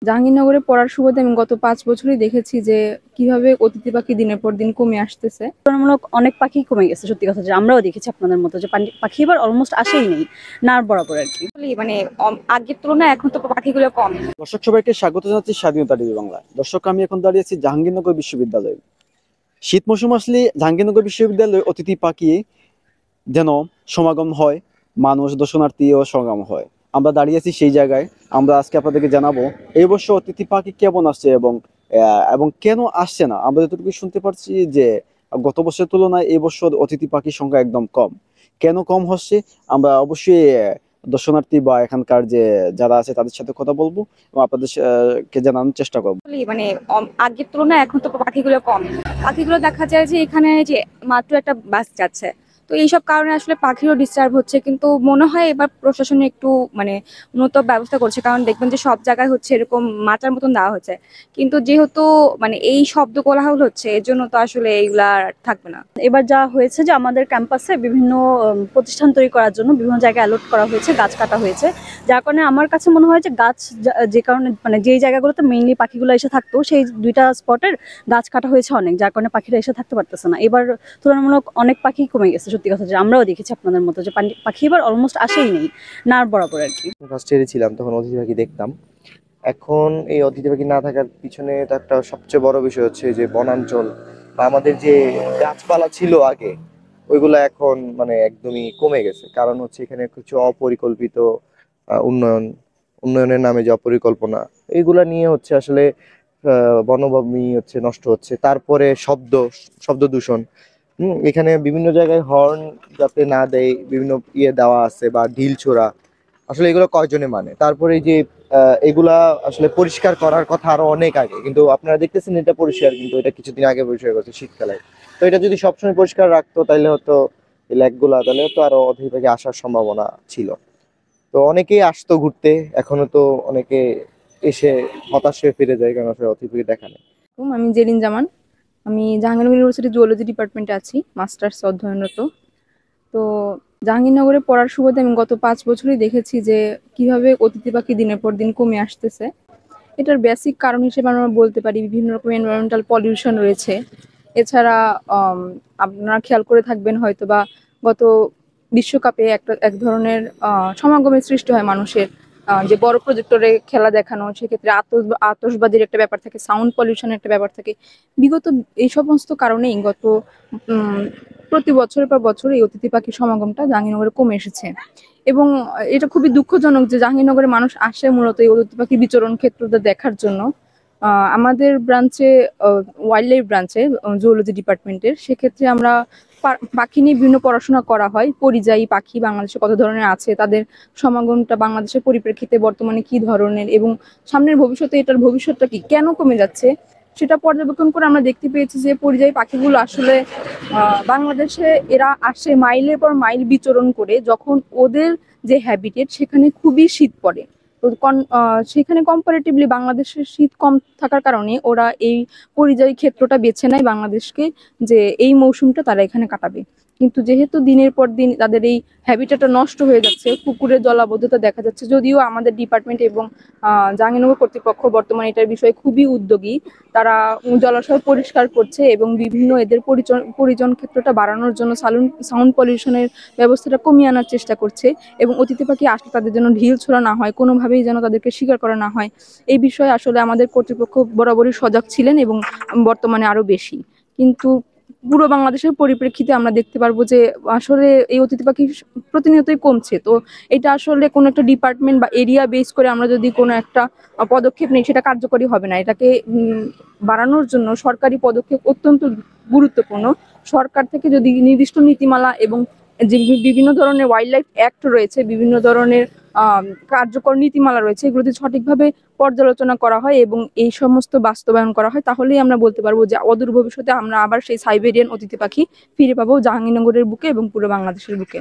জাহাঙ্গীরনগরে পড়ার সুবাদে আমি গত ৫ বছরই দেখেছি যে কিভাবে অতিথি পাখি দিনের পর দিন কমে আসতেছে। তুলনামূলক অনেক পাখি কমে গেছে, সত্যি কথা যে আমরাও দেখেছি আপনাদের মতো যে পাখি এবার অলমোস্ট আসেই নেই, না বরাবর আর কি। মানে আগের তুলনায় এখন তো পাখিগুলো কম। দর্শক সবাইকে স্বাগত জানাচ্ছি স্বাধীনতা টিভি বাংলা। দর্শক, আমি এখন দাঁড়িয়ে আছি জাহাঙ্গীরনগর বিশ্ববিদ্যালয়ে। শীত মৌসুম আসলে জাহাঙ্গীরনগর বিশ্ববিদ্যালয়ে অতিথি পাখি যেন সমাগম হয়, মানুষ দর্শনার্থীও সমাগম হয়। আমরা দাঁড়িয়ে আছি সেই জায়গায়। আমরা আজকে আপনাদেরকে জানাবো এই বছর অতিথি পাখি কেমন আসছে এবং কেন আসছে না। আমরা যতটুকু শুনতে পারছি যে গত বছরের তুলনায় এই বছর অতিথি পাখির সংখ্যা একদম কম। কেন কম হচ্ছে আমরা অবশ্যই দর্শনার্থী বা এখানকার যে যারা আছে তাদের সাথে কথা বলবো এবং আপনাদের কে জানানোর চেষ্টা করবো। মানে আগের তুলনায় এখন তো পাখিগুলো কম। পাখিগুলো দেখা যায় যে এখানে যে মাত্র একটা বাস যাচ্ছে, তো এইসব কারণে আসলে পাখিরও ডিস্টার্ব হচ্ছে। কিন্তু মনে হয় এবার প্রশাসন একটু মানে উন্নত ব্যবস্থা করছে, কারণ দেখবেন যে সব জায়গায় হচ্ছে এরকম মাচার মতন দেওয়া হচ্ছে। কিন্তু যেহেতু মানে এই শব্দ কোলাহল হচ্ছে, এর জন্য তো আসলে এইগুলা আর থাকবে না। এবার যা হয়েছে যে আমাদের ক্যাম্পাসে বিভিন্ন প্রতিষ্ঠান তৈরি করার জন্য বিভিন্ন জায়গায় অ্যালট করা হয়েছে, গাছ কাটা হয়েছে, যার কারণে আমার কাছে মনে হয় যে গাছ যে কারণে মানে যেই জায়গাগুলোতে মেইনলি পাখিগুলো এসে থাকতো সেই দুইটা স্পটের গাছ কাটা হয়েছে অনেক, যার কারণে পাখিরা এসে থাকতে পারতেছে না। এবার তুলনামূলক অনেক পাখি কমে গেছে, সত্যি কথা যে আমরাও দেখেছি আপনাদের মতো যে পাখি এবার অলমোস্ট আসেই নেই, না বরাবর আর কি। ফার্স্ট ইয়ারে ছিলাম তখন অতিথি পাখি দেখতাম। এখন এই অতিথি পাখি না থাকার পিছনে তো একটা সবচেয়ে বড় বিষয় হচ্ছে যে বনাঞ্চল বা আমাদের যে গাছপালা ছিল আগে, ওইগুলো এখন মানে একদমই কমে গেছে। কারণ হচ্ছে এখানে কিছু অপরিকল্পিত উন্নয়নের নামে যে অপরিকল্পনা, এইগুলা নিয়ে হচ্ছে আসলে বনভূমি হচ্ছে নষ্ট হচ্ছে। তারপরে শব্দ দূষণ। এখানে বিভিন্ন জায়গায় হর্ন যাতে না দেয়, বিভিন্ন দেওয়া আছে বা ঢিল ছোড়া, আসলে এগুলো কয়জনে মানে। তারপরে এই যে এগুলা আসলে পরিষ্কার করার কথা আরো অনেক আগে, কিন্তু আপনারা দেখতেছেন এটা পরিষ্কার, কিন্তু এটা কিছুদিন আগে পরিষ্কার করছে শীতকালে। তো এটা যদি সবসময় পরিষ্কার রাখতো তাহলে হয়তো এই লেকগুলা তাহলে তো আরো অধিক ভাগে আসার সম্ভাবনা ছিল। তো অনেকেই আসতো ঘুরতে, এখনো তো অনেকে এসে হতাশ হয়ে ফিরে যায়, কারণ আসলে অতিথি দেখা নেই। আমি জেরিন জামান, আমি জাহাঙ্গীরনগর ইউনিভার্সিটি জুওলজি ডিপার্টমেন্টে আছি, মাস্টার্স অধ্যয়নরত। তো জাহাঙ্গীরনগরে পড়ার সুবাদে আমি গত ৫ বছরই দেখেছি যে কিভাবে অতিথি পাখি দিনের পর দিন কমে আসতেছে। এটার বেসিক কারণ হিসেবে আমরা বলতে পারি বিভিন্ন রকম এনভায়রনমেন্টাল পলিউশন রয়েছে। এছাড়া আপনারা খেয়াল করে থাকবেন হয়তো বা গত বিশ্বকাপে এক ধরনের সমাগমের সৃষ্টি হয় মানুষের, যে বড় প্রজেক্টরে খেলা দেখানো, সেক্ষেত্রে আতশবাজির একটা ব্যাপার থাকে, সাউন্ড পলিউশনের একটা ব্যাপার থাকে। বিগত এই সমস্ত কারণেই গত প্রতি বছরের পর বছর এই অতিথি পাখির সমাগমটা জাহাঙ্গীরনগরে কমে এসেছে। এবং এটা খুবই দুঃখজনক যে জাহাঙ্গীরনগরে মানুষ আসে মূলত এই অতিথি পাখি বিচরণ ক্ষেত্রটা দেখার জন্য। আমাদের ব্রাঞ্চে, ওয়াইল্ড লাইফ ব্রাঞ্চে, জুওলজি ডিপার্টমেন্টের, সেক্ষেত্রে আমরা পাখি নিয়ে বিভিন্ন পড়াশোনা করা হয়। পরিযায়ী পাখি বাংলাদেশে কত ধরনের আছে, তাদের সমাগমটা বাংলাদেশের পরিপ্রেক্ষিতে বর্তমানে কি ধরনের, এবং সামনের ভবিষ্যতে এটার ভবিষ্যৎটা কি, কেন কমে যাচ্ছে, সেটা পর্যবেক্ষণ করে আমরা দেখতে পেয়েছি যে পরিযায়ী পাখিগুলো আসলে বাংলাদেশে এরা আসে মাইলের পর মাইল বিচরণ করে, যখন ওদের যে হ্যাবিটেট সেখানে খুবই শীত পড়ে। তো সেখানে কম্পারেটিভলি বাংলাদেশের শীত কম থাকার কারণে ওরা এই পরিযায়ী ক্ষেত্রটা বেছে নেয় বাংলাদেশকে, যে এই মৌসুমটা তারা এখানে কাটাবে। কিন্তু যেহেতু দিনের পর দিন তাদের এই হ্যাবিটেটটা নষ্ট হয়ে যাচ্ছে, পুকুরের জলাবদ্ধতা দেখা যাচ্ছে, যদিও আমাদের ডিপার্টমেন্ট এবং জাহাঙ্গীরনগর কর্তৃপক্ষ বর্তমানে এটার বিষয়ে খুবই উদ্যোগী। তারা জলাশয় পরিষ্কার করছে এবং বিভিন্ন এদের পরিজন ক্ষেত্রটা বাড়ানোর জন্য সাউন্ড পলিউশনের ব্যবস্থাটা কমিয়ে আনার চেষ্টা করছে, এবং অতিথি পাখি আসলে তাদের জন্য ঢিল ছোড়া না হয়, কোনোভাবেই যেন তাদেরকে শিকার করা না হয়। এই বিষয়ে আসলে আমাদের কর্তৃপক্ষ বরাবরই সজাগ ছিলেন এবং বর্তমানে আরো বেশি। কিন্তু পুরো বাংলাদেশের পরিপ্রেক্ষিতে আমরা দেখতে পারবো যে আসলে এই অতিথি পাখি প্রতিনিয়তই কমছে। তো এটা আসলে কোনো একটা ডিপার্টমেন্ট বা এরিয়া বেস করে আমরা যদি কোনো একটা পদক্ষেপ নেই, সেটা কার্যকরী হবে না। এটাকে বাড়ানোর জন্য সরকারি পদক্ষেপ অত্যন্ত গুরুত্বপূর্ণ। সরকার থেকে যদি নির্দিষ্ট নীতিমালা এবং যে বিভিন্ন ধরনের ওয়াইল্ড লাইফ অ্যাক্ট রয়েছে, বিভিন্ন ধরনের কার্যকর নীতিমালা রয়েছে, এগুলো যদি সঠিকভাবে পর্যালোচনা করা হয় এবং এই সমস্ত বাস্তবায়ন করা হয়, তাহলেই আমরা বলতে পারবো যে অদূর ভবিষ্যতে আমরা আবার সেই সাইবেরিয়ান অতিথি পাখি ফিরে পাবো জাহাঙ্গীরনগরের বুকে এবং পুরো বাংলাদেশের বুকে।